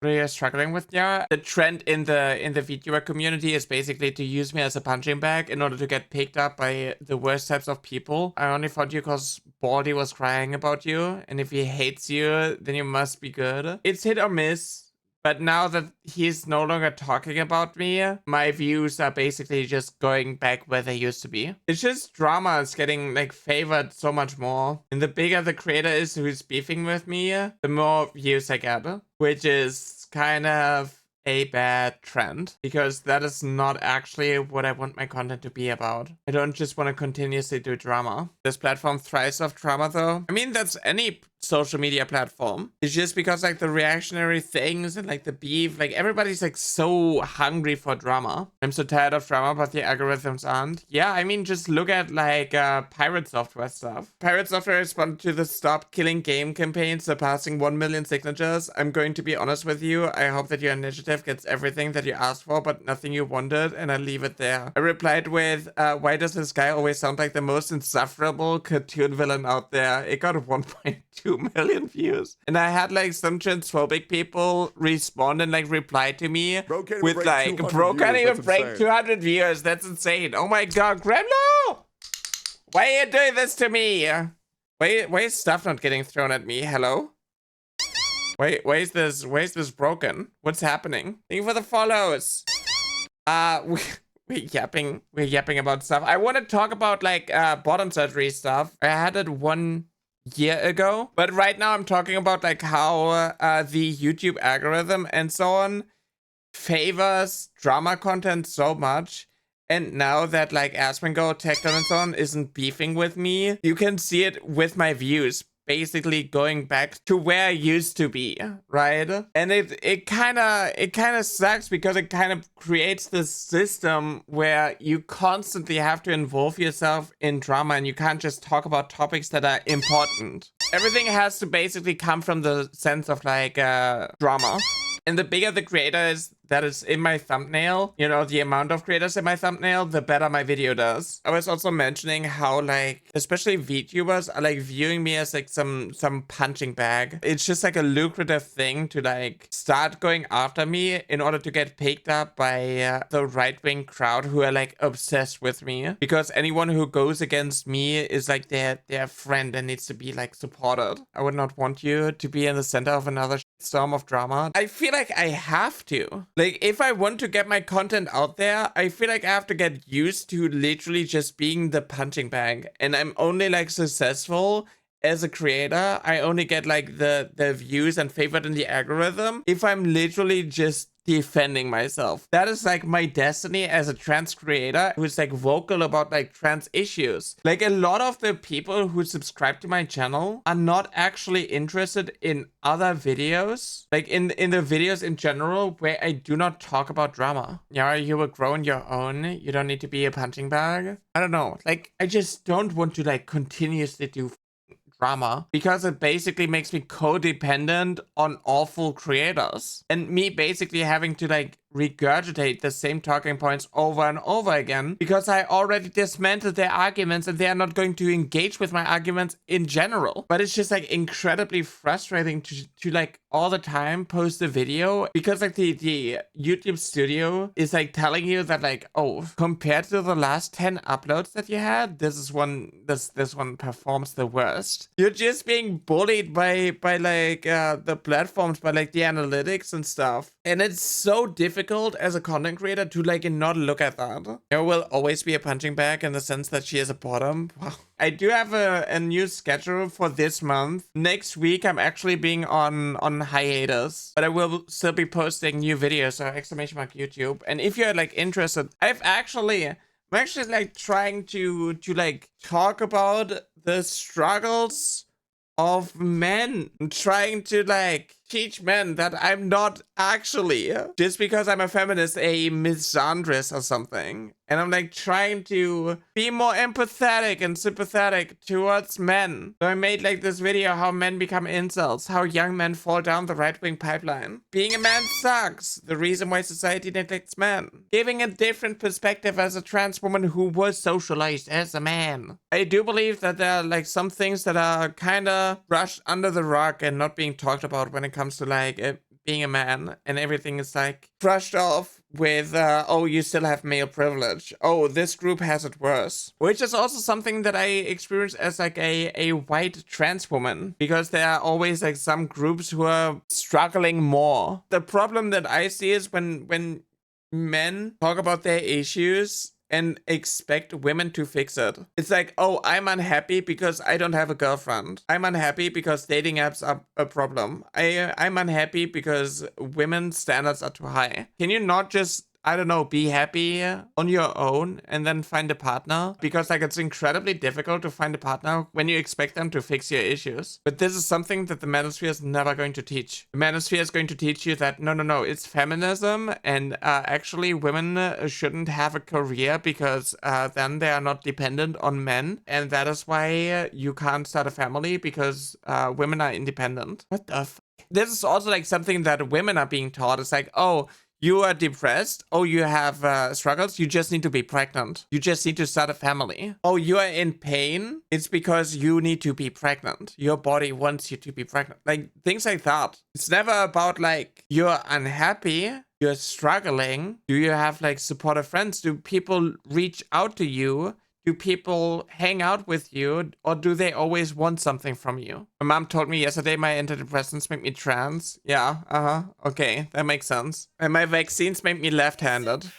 What are you struggling with, yeah? The trend in the VTuber community is basically to use me as a punching bag in order to get picked up by the worst types of people. I only fought you because Baldy was crying about you, and if he hates you, then you must be good. It's hit or miss. But now that he's no longer talking about me, my views are basically just going back where they used to be. It's just drama is getting like favored so much more. And the bigger the creator is who's beefing with me, the more views I get. Which is kind of a bad trend, because that is not actually what I want my content to be about. I don't just want to continuously do drama. This platform thrives off drama though. I mean, that's any social media platform. It's just because like the reactionary things and like the beef, like everybody's like so hungry for drama. I'm so tired of drama, but the algorithms aren't. Yeah, I mean, just look at like Pirate Software stuff. Pirate Software responded to the Stop Killing Game campaign, surpassing 1 million signatures. I'm going to be honest with you. I hope that your initiative gets everything that you asked for, but nothing you wanted, and I leave it there. I replied with, why does this guy always sound like the most insufferable cartoon villain out there? It got 1.2 million views. And I had like some transphobic people respond and like reply to me with like, bro can't even break 200 views. That's insane. Oh my god, Gremlo! Why are you doing this to me? Why is stuff not getting thrown at me? Hello? Why is this broken? What's happening? Thank you for the follows. We're yapping about stuff. I want to talk about like bottom surgery stuff. I had it 1 year ago, but right now I'm talking about like how the YouTube algorithm and so on favors drama content so much. And now that like Asmongo, Tecton and so on isn't beefing with me, you can see it with my views basically going back to where I used to be, right? And it kind of sucks, because it kind of creates this system where you constantly have to involve yourself in drama, and you can't just talk about topics that are important. Everything has to basically come from the sense of like drama. And the bigger the creator is that is in my thumbnail, you know, the amount of creators in my thumbnail, the better my video does. I was also mentioning how like, especially VTubers are like viewing me as like some punching bag. It's just like a lucrative thing to like start going after me in order to get picked up by the right-wing crowd who are like obsessed with me. Because anyone who goes against me is like their friend and needs to be like supported. I would not want you to be in the center of another storm of drama. I feel like I have to. Like, if I want to get my content out there, I feel like I have to get used to literally just being the punching bag. And I'm only like successful as a creator. I only get like the views and favored in the algorithm if I'm literally just defending myself. That is like my destiny as a trans creator who's like vocal about like trans issues. Like a lot of the people who subscribe to my channel are not actually interested in other videos, like in the videos in general where I do not talk about drama. Yeah, you will grow on your own. You don't need to be a punching bag. I don't know. Like, I just don't want to like continuously do drama, because it basically makes me codependent on awful creators, and me basically having to like regurgitate the same talking points over and over again, because I already dismantled their arguments and they are not going to engage with my arguments in general. But it's just like incredibly frustrating to like all the time post a video, because like the YouTube studio is like telling you that like, oh, compared to the last 10 uploads that you had, this one performs the worst. You're just being bullied by like the platforms, by like the analytics and stuff. And it's so difficult as a content creator to like not look at that. There will always be a punching bag in the sense that she is a bottom. Wow. I do have a new schedule for this month. Next week, I'm actually being on hiatus, but I will still be posting new videos, so exclamation mark YouTube. And if you're like interested, I'm actually like trying to like talk about the struggles of men. I'm trying to like teach men that I'm not actually, just because I'm a feminist, a misandrist or something. And I'm like trying to be more empathetic and sympathetic towards men. So I made like this video how men become incels, how young men fall down the right-wing pipeline. Being a man sucks. The reason why society neglects men. Giving a different perspective as a trans woman who was socialized as a man. I do believe that there are like some things that are kind of brushed under the rug and not being talked about when it comes to like being a man, and everything is like brushed off with, oh, you still have male privilege. Oh, this group has it worse. Which is also something that I experience as like a white trans woman, because there are always like some groups who are struggling more. The problem that I see is when men talk about their issues and expect women to fix it. It's like, oh, I'm unhappy because I don't have a girlfriend. I'm unhappy because dating apps are a problem. I'm unhappy because women's standards are too high. Can you not just, I don't know, be happy on your own and then find a partner? Because like it's incredibly difficult to find a partner when you expect them to fix your issues. But this is something that the manosphere is never going to teach. The manosphere is going to teach you that no, it's feminism, and actually women shouldn't have a career because then they are not dependent on men, and that is why you can't start a family because women are independent. What the f? This is also like something that women are being taught. It's like, oh, you are depressed. Oh, you have struggles. You just need to be pregnant. You just need to start a family. Oh, you are in pain. It's because you need to be pregnant. Your body wants you to be pregnant. Like things like that. It's never about like you're unhappy. You're struggling. Do you have like supportive friends? Do people reach out to you? Do people hang out with you, or do they always want something from you? My mom told me yesterday my antidepressants make me trans. Yeah, okay, that makes sense. And my vaccines make me left-handed.